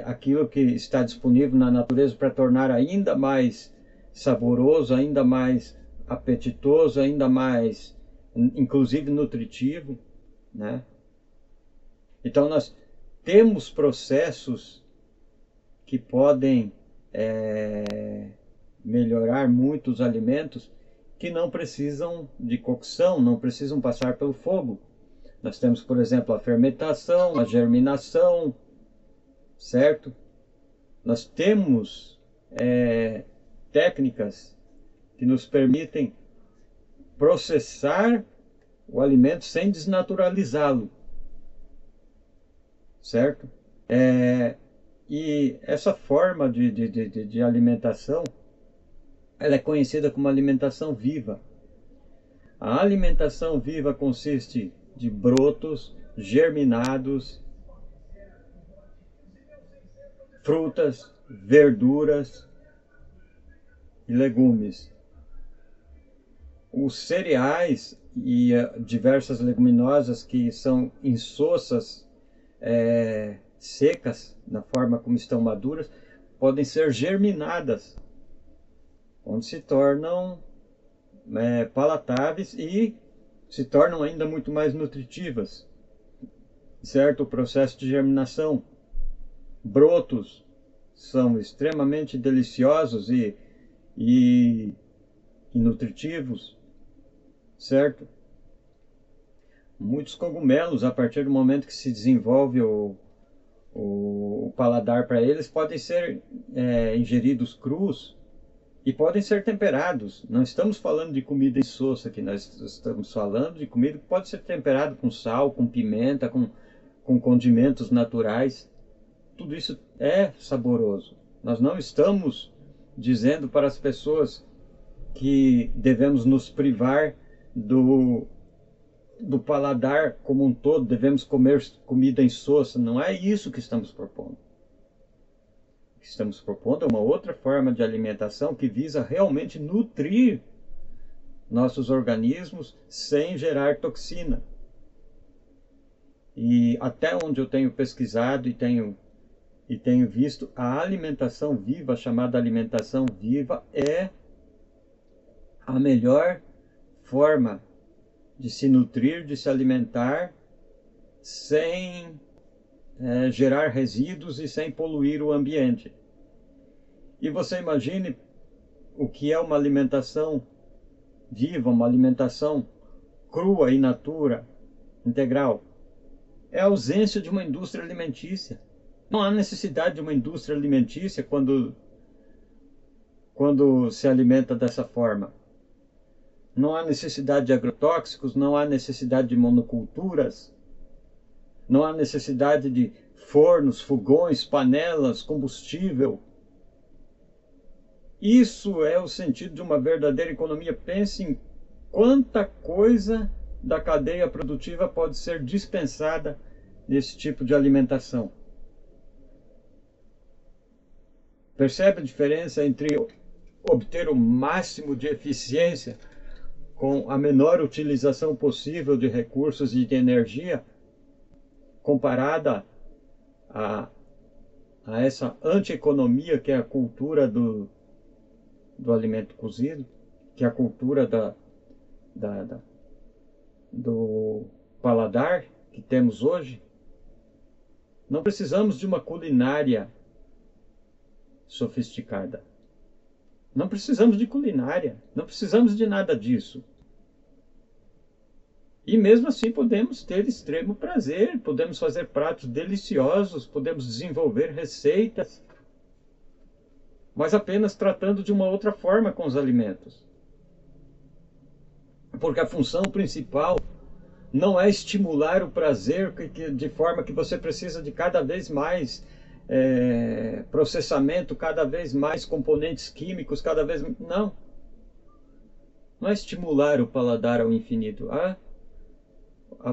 aquilo que está disponível na natureza para tornar ainda mais saboroso, ainda mais apetitoso, ainda mais, inclusive, nutritivo, né? Então nós temos processos que podem melhorar muito os alimentos, que não precisam de cocção, não precisam passar pelo fogo. Nós temos, por exemplo, a fermentação, a germinação, certo? Nós temos técnicas que nos permitem processar o alimento sem desnaturalizá-lo, certo? E essa forma de alimentação, ela é conhecida como alimentação viva. A alimentação viva consiste de brotos germinados, frutas, verduras e legumes. Os cereais e diversas leguminosas que são insossas, secas, na forma como estão maduras, podem ser germinadas, onde se tornam palatáveis e se tornam ainda muito mais nutritivas, certo? O processo de germinação. Brotos são extremamente deliciosos e nutritivos, certo? Muitos cogumelos, a partir do momento que se desenvolve o paladar para eles, podem ser ingeridos crus e podem ser temperados. Não estamos falando de comida insossa aqui, nós estamos falando de comida que pode ser temperada com sal, com pimenta, com condimentos naturais. Tudo isso é saboroso. Nós não estamos dizendo para as pessoas que devemos nos privar do paladar como um todo, devemos comer comida insossa. Não é isso que estamos propondo. O que estamos propondo é uma outra forma de alimentação que visa realmente nutrir nossos organismos sem gerar toxina. E até onde eu tenho pesquisado e tenho visto, a alimentação viva, chamada alimentação viva, é a melhor forma de se nutrir, de se alimentar, sem gerar resíduos e sem poluir o ambiente. E você imagine o que é uma alimentação viva, uma alimentação crua, in natura, integral. É a ausência de uma indústria alimentícia. Não há necessidade de uma indústria alimentícia quando se alimenta dessa forma. Não há necessidade de agrotóxicos, não há necessidade de monoculturas, não há necessidade de fornos, fogões, panelas, combustível. Isso é o sentido de uma verdadeira economia. Pensem quanta coisa da cadeia produtiva pode ser dispensada nesse tipo de alimentação. Percebe a diferença entre obter o máximo de eficiência com a menor utilização possível de recursos e de energia, comparada a essa anti-economia que é a cultura do alimento cozido, que é a cultura do paladar que temos hoje? Não precisamos de uma culinária sofisticada. Não precisamos de culinária, não precisamos de nada disso. E mesmo assim podemos ter extremo prazer, podemos fazer pratos deliciosos, podemos desenvolver receitas, mas apenas tratando de uma outra forma com os alimentos. Porque a função principal não é estimular o prazer de forma que você precisa de cada vez mais processamento, cada vez mais componentes químicos, cada vez... Não. Não é estimular o paladar ao infinito.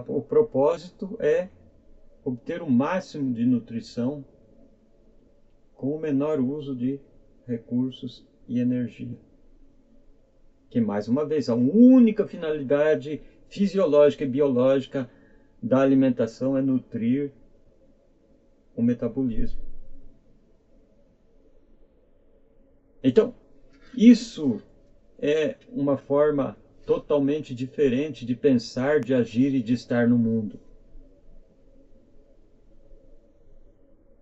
O propósito é obter o máximo de nutrição com o menor uso de recursos e energia. Que, mais uma vez, a única finalidade fisiológica e biológica da alimentação é nutrir o metabolismo. Então, isso é uma forma totalmente diferente de pensar, de agir e de estar no mundo.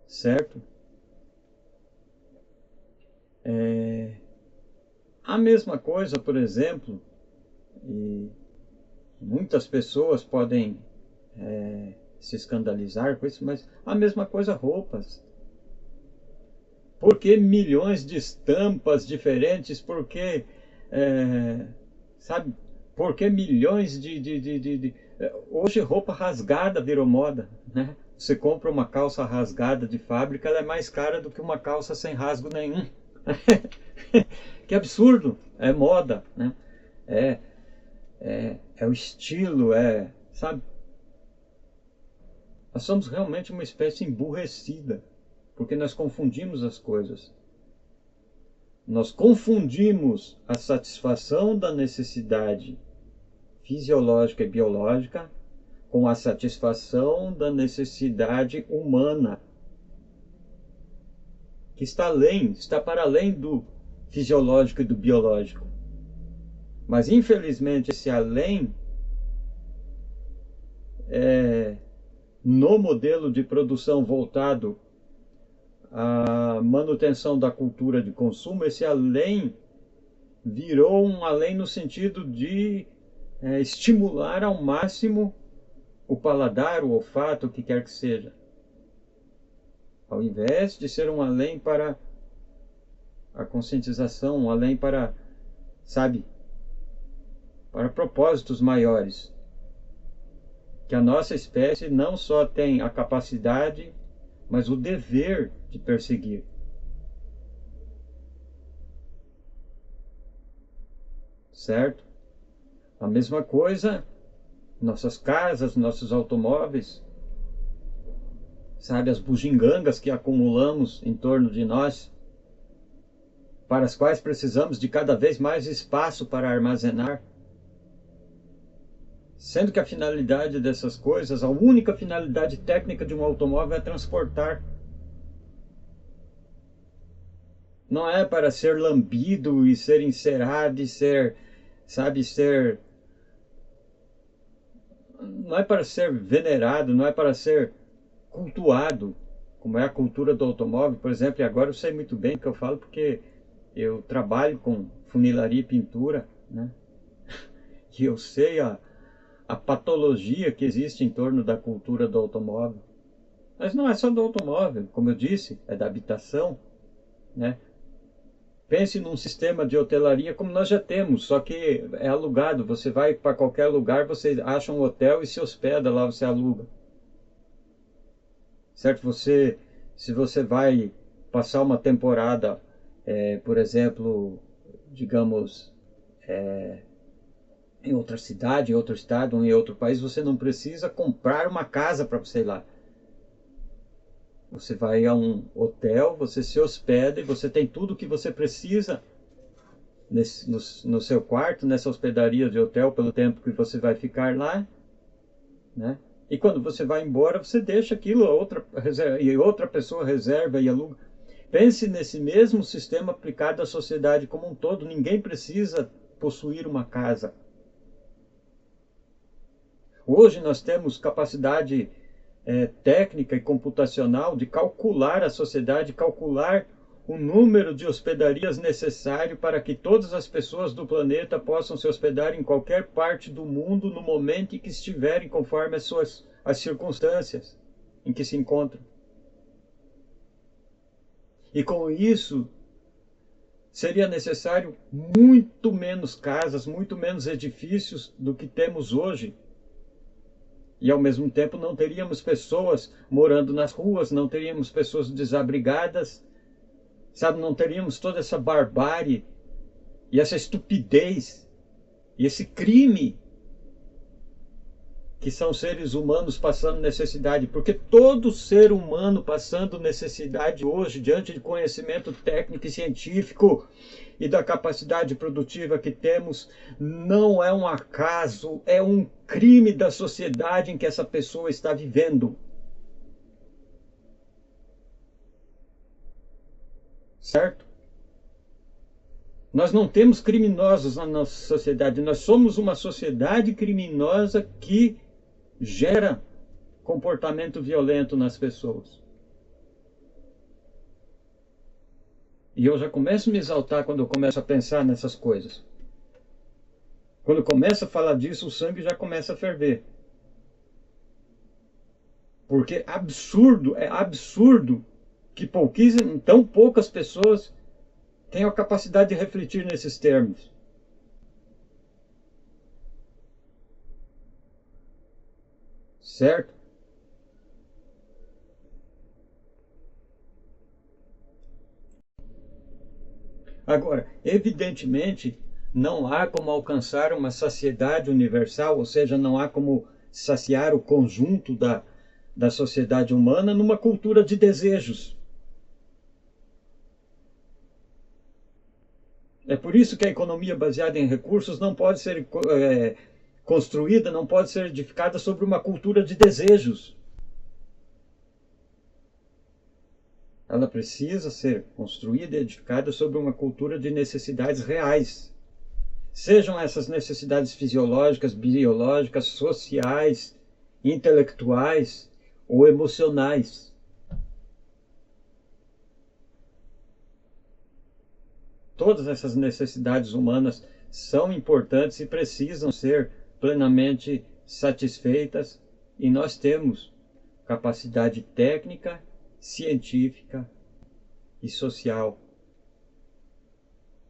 Certo? A mesma coisa, por exemplo, e muitas pessoas podem se escandalizar com isso, mas a mesma coisa roupas. Por que milhões de estampas diferentes? Por que, sabe? Por que milhões Hoje roupa rasgada virou moda, né? Você compra uma calça rasgada de fábrica, ela é mais cara do que uma calça sem rasgo nenhum. Que absurdo! É moda, né? É o estilo, sabe? Nós somos realmente uma espécie emburrecida, porque nós confundimos as coisas. Nós confundimos a satisfação da necessidade fisiológica e biológica com a satisfação da necessidade humana, que está para além do fisiológico e do biológico. Mas infelizmente esse além no modelo de produção voltado à manutenção da cultura de consumo, esse além virou um além no sentido de estimular ao máximo o paladar, o olfato, o que quer que seja, ao invés de ser um além para a conscientização, um além para, sabe, para propósitos maiores, que a nossa espécie não só tem a capacidade, mas o dever de perseguir. Certo? A mesma coisa, nossas casas, nossos automóveis, sabe, as bugigangas que acumulamos em torno de nós, para as quais precisamos de cada vez mais espaço para armazenar. Sendo que a finalidade dessas coisas, a única finalidade técnica de um automóvel é transportar. Não é para ser lambido e ser encerado e ser, sabe, não é para ser venerado, não é para ser cultuado, como é a cultura do automóvel, por exemplo. E agora eu sei muito bem o que eu falo, porque eu trabalho com funilaria e pintura, né? E eu sei a patologia que existe em torno da cultura do automóvel. Mas não é só do automóvel, como eu disse, é da habitação, né? Pense num sistema de hotelaria como nós já temos, só que é alugado. Você vai para qualquer lugar, você acha um hotel e se hospeda lá, você aluga. Certo? Se você vai passar uma temporada, por exemplo, digamos, em outra cidade, em outro estado, ou em outro país, você não precisa comprar uma casa para você ir lá. Você vai a um hotel, você se hospeda e você tem tudo o que você precisa no seu quarto, nessa hospedaria de hotel, pelo tempo que você vai ficar lá, né? E quando você vai embora, você deixa aquilo, e outra pessoa reserva e aluga. Pense nesse mesmo sistema aplicado à sociedade como um todo. Ninguém precisa possuir uma casa. Hoje nós temos capacidade técnica e computacional de calcular a sociedade, calcular o número de hospedarias necessário para que todas as pessoas do planeta possam se hospedar em qualquer parte do mundo no momento em que estiverem, conforme as circunstâncias em que se encontram. E com isso, seria necessário muito menos casas, muito menos edifícios do que temos hoje. E ao mesmo tempo não teríamos pessoas morando nas ruas, não teríamos pessoas desabrigadas, sabe? Não teríamos toda essa barbárie e essa estupidez e esse crime que são seres humanos passando necessidade, porque todo ser humano passando necessidade hoje, diante de conhecimento técnico e científico e da capacidade produtiva que temos, não é um acaso, é um crime da sociedade em que essa pessoa está vivendo. Certo? Nós não temos criminosos na nossa sociedade, nós somos uma sociedade criminosa que gera comportamento violento nas pessoas. E eu já começo a me exaltar quando eu começo a pensar nessas coisas. Quando começa a falar disso, o sangue já começa a ferver. Porque é absurdo que tão poucas pessoas tenham a capacidade de refletir nesses termos. Certo? Agora, evidentemente, não há como alcançar uma saciedade universal, ou seja, não há como saciar o conjunto da sociedade humana numa cultura de desejos. É por isso que a economia baseada em recursos não pode ser construída, não pode ser edificada sobre uma cultura de desejos. Ela precisa ser construída e edificada sobre uma cultura de necessidades reais. Sejam essas necessidades fisiológicas, biológicas, sociais, intelectuais ou emocionais. Todas essas necessidades humanas são importantes e precisam ser plenamente satisfeitas, e nós temos capacidade técnica, científica e social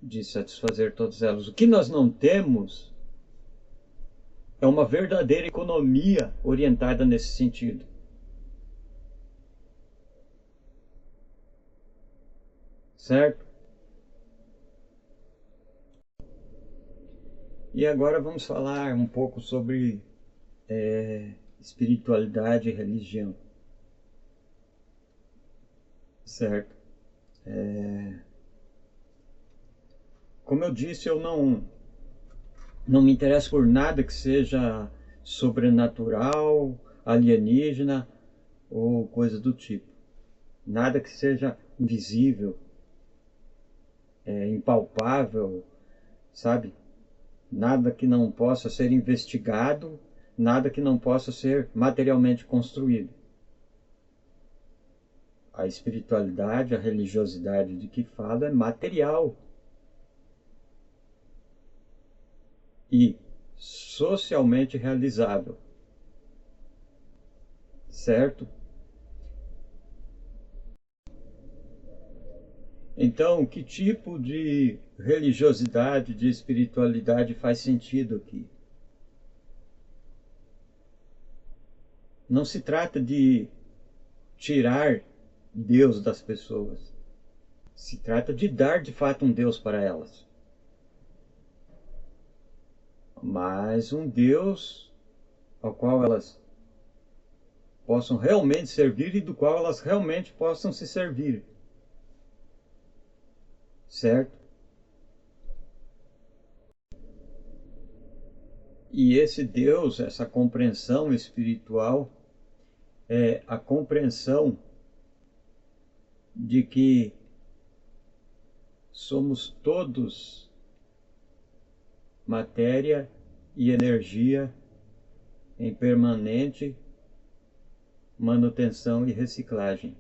de satisfazer todas elas. O que nós não temos é uma verdadeira economia orientada nesse sentido. Certo? E agora vamos falar um pouco sobre espiritualidade e religião. Certo? Como eu disse, eu não me interesso por nada que seja sobrenatural, alienígena ou coisa do tipo. Nada que seja invisível, impalpável, sabe? Nada que não possa ser investigado, nada que não possa ser materialmente construído. A espiritualidade, a religiosidade de que falo é material e socialmente realizável. Certo? Então, que tipo de religiosidade, de espiritualidade faz sentido aqui? Não se trata de tirar Deus das pessoas. Se trata de dar de fato um Deus para elas. mas um Deus ao qual elas possam realmente servir e do qual elas realmente possam se servir. Certo? E esse Deus, essa compreensão espiritual, é a compreensão de que somos todos matéria e energia em permanente manutenção e reciclagem.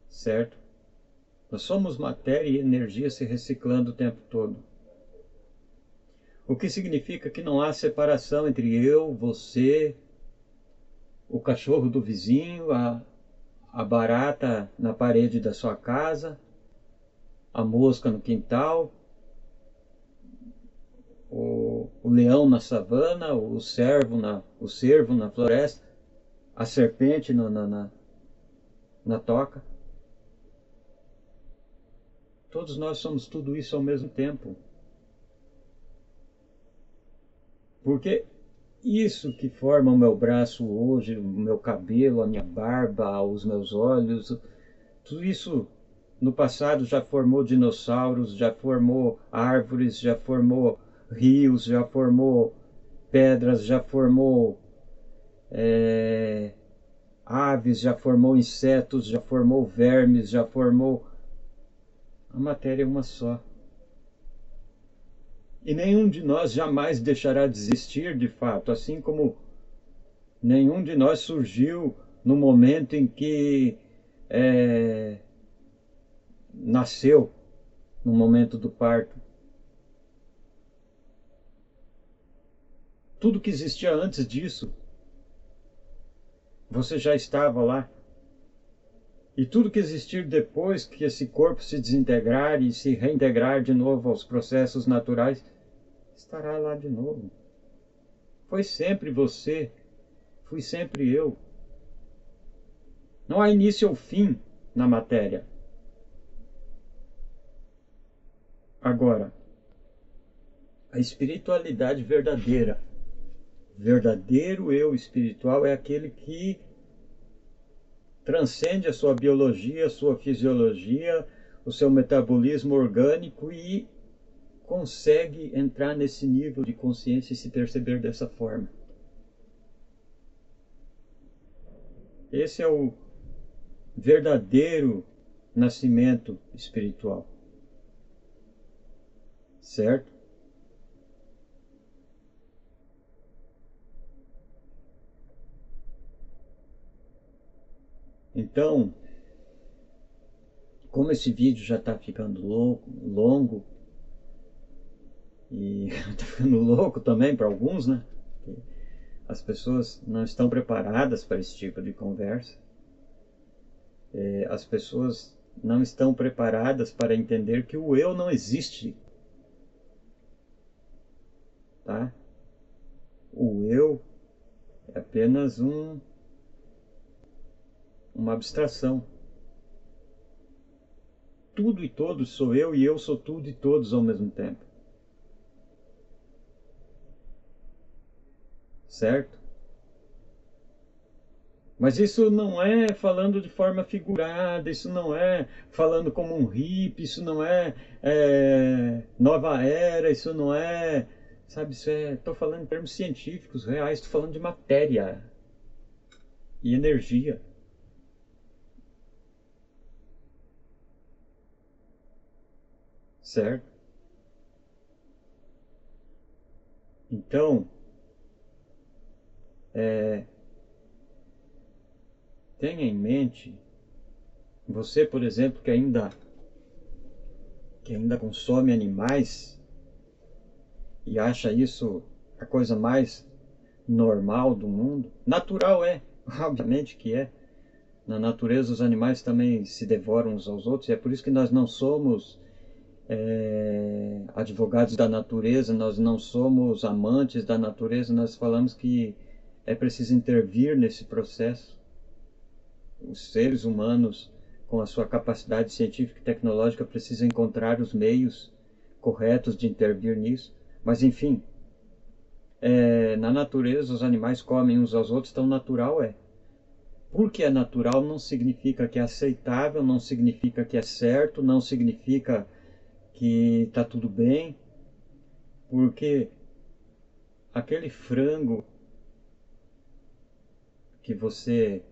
Certo? Nós somos matéria e energia se reciclando o tempo todo. O que significa que não há separação entre eu, você, o cachorro do vizinho, a barata na parede da sua casa, a mosca no quintal, o leão na savana, o cervo na floresta, a serpente na toca. Todos nós somos tudo isso ao mesmo tempo. Porque isso que forma o meu braço hoje, o meu cabelo, a minha barba, os meus olhos, tudo isso no passado já formou dinossauros, já formou árvores, já formou rios, já formou pedras, já formou aves, já formou insetos, já formou vermes, já formou... A matéria é uma só. E nenhum de nós jamais deixará de existir, de fato, assim como nenhum de nós surgiu no momento em que nasceu, no momento do parto. Tudo que existia antes disso, você já estava lá. E tudo que existir depois que esse corpo se desintegrar e se reintegrar de novo aos processos naturais, estará lá de novo. Foi sempre você, fui sempre eu. Não há início ou fim na matéria. Agora, a espiritualidade verdadeira, o verdadeiro eu espiritual é aquele que transcende a sua biologia, a sua fisiologia, o seu metabolismo orgânico e consegue entrar nesse nível de consciência e se perceber dessa forma. Esse é o verdadeiro nascimento espiritual. Certo? Então, como esse vídeo já está ficando longo, e está ficando louco também para alguns, né? As pessoas não estão preparadas para esse tipo de conversa. As pessoas não estão preparadas para entender que o eu não existe. Tá? O eu é apenas uma abstração. Tudo e todos sou eu e eu sou tudo e todos ao mesmo tempo. Certo? Mas isso não é falando de forma figurada, isso não é falando como um hippie, isso não é, nova era, isso não é, sabe, isso é, estou falando em termos científicos, reais, estou falando de matéria e energia. Certo? Então, tenha em mente, você, por exemplo, que ainda consome animais e acha isso a coisa mais normal do mundo, natural é, obviamente que é. Na natureza os animais também se devoram uns aos outros, e é por isso que nós não somos advogados da natureza, nós não somos amantes da natureza, nós falamos que é preciso intervir nesse processo. Os seres humanos, com a sua capacidade científica e tecnológica, precisam encontrar os meios corretos de intervir nisso, Mas enfim, na natureza os animais comem uns aos outros, então natural é. Porque é natural não significa que é aceitável, não significa que é certo, não significa que está tudo bem, porque aquele frango que você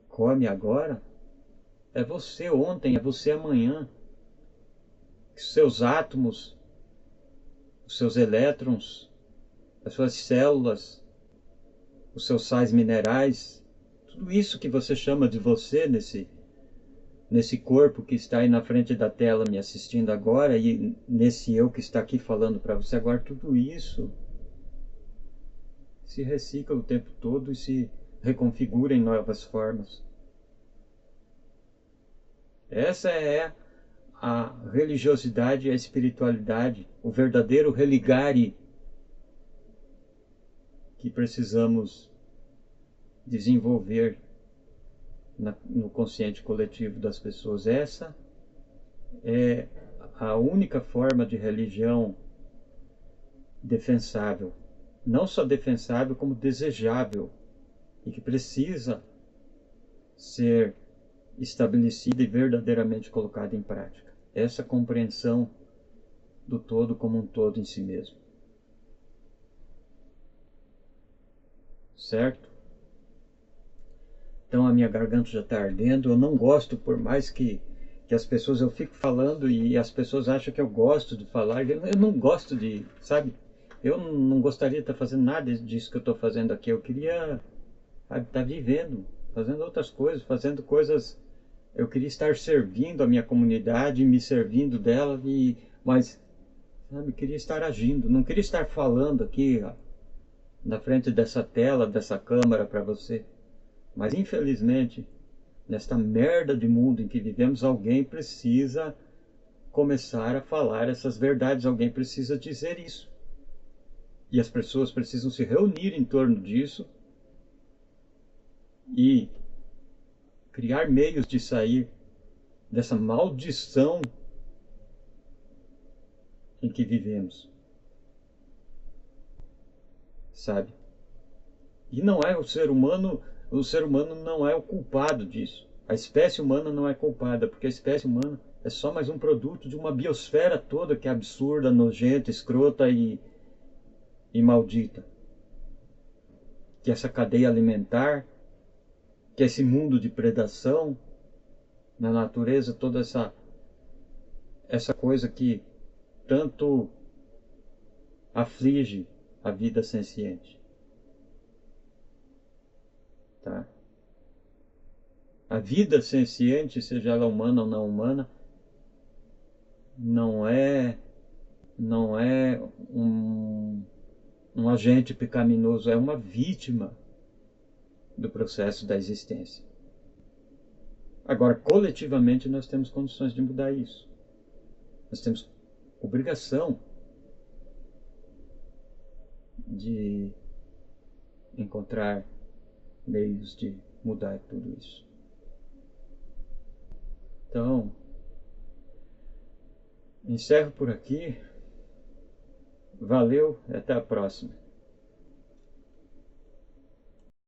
come agora é você ontem, é você amanhã. Seus átomos, os seus elétrons, as suas células, os seus sais minerais, tudo isso que você chama de você nesse corpo que está aí na frente da tela me assistindo agora e nesse eu que está aqui falando para você agora, tudo isso se recicla o tempo todo e se reconfigura em novas formas. Essa é a religiosidade e a espiritualidade, o verdadeiro religare que precisamos desenvolver no consciente coletivo das pessoas. Essa é a única forma de religião defensável. Não só defensável, como desejável. E que precisa ser estabelecida e verdadeiramente colocada em prática. Essa compreensão do todo como um todo em si mesmo. Certo? Então a minha garganta já está ardendo. Eu não gosto, por mais que as pessoas, eu fico falando e as pessoas acham que eu gosto de falar. Eu não gosto de, sabe? Eu não gostaria de estar fazendo nada disso que eu estou fazendo aqui. Eu queria, sabe, estar vivendo, fazendo outras coisas, fazendo coisas. Eu queria estar servindo a minha comunidade, me servindo dela, mas, sabe, queria estar agindo. Não queria estar falando aqui, ó, na frente dessa tela, dessa câmera para você. Mas infelizmente, nesta merda de mundo em que vivemos, alguém precisa começar a falar essas verdades, alguém precisa dizer isso. E as pessoas precisam se reunir em torno disso e criar meios de sair dessa maldição em que vivemos. Sabe? E não é o ser humano não é o culpado disso. A espécie humana não é culpada, porque a espécie humana é só mais um produto de uma biosfera toda que é absurda, nojenta, escrota e maldita. Que essa cadeia alimentar, que esse mundo de predação na natureza, toda essa coisa que tanto aflige a vida senciente. Tá? A vida senciente, seja ela humana ou não humana, não é um agente pecaminoso, é uma vítima do processo da existência. Agora, coletivamente, nós temos condições de mudar isso. Nós temos obrigação de encontrar meios de mudar tudo isso. Então, encerro por aqui. Valeu, até a próxima.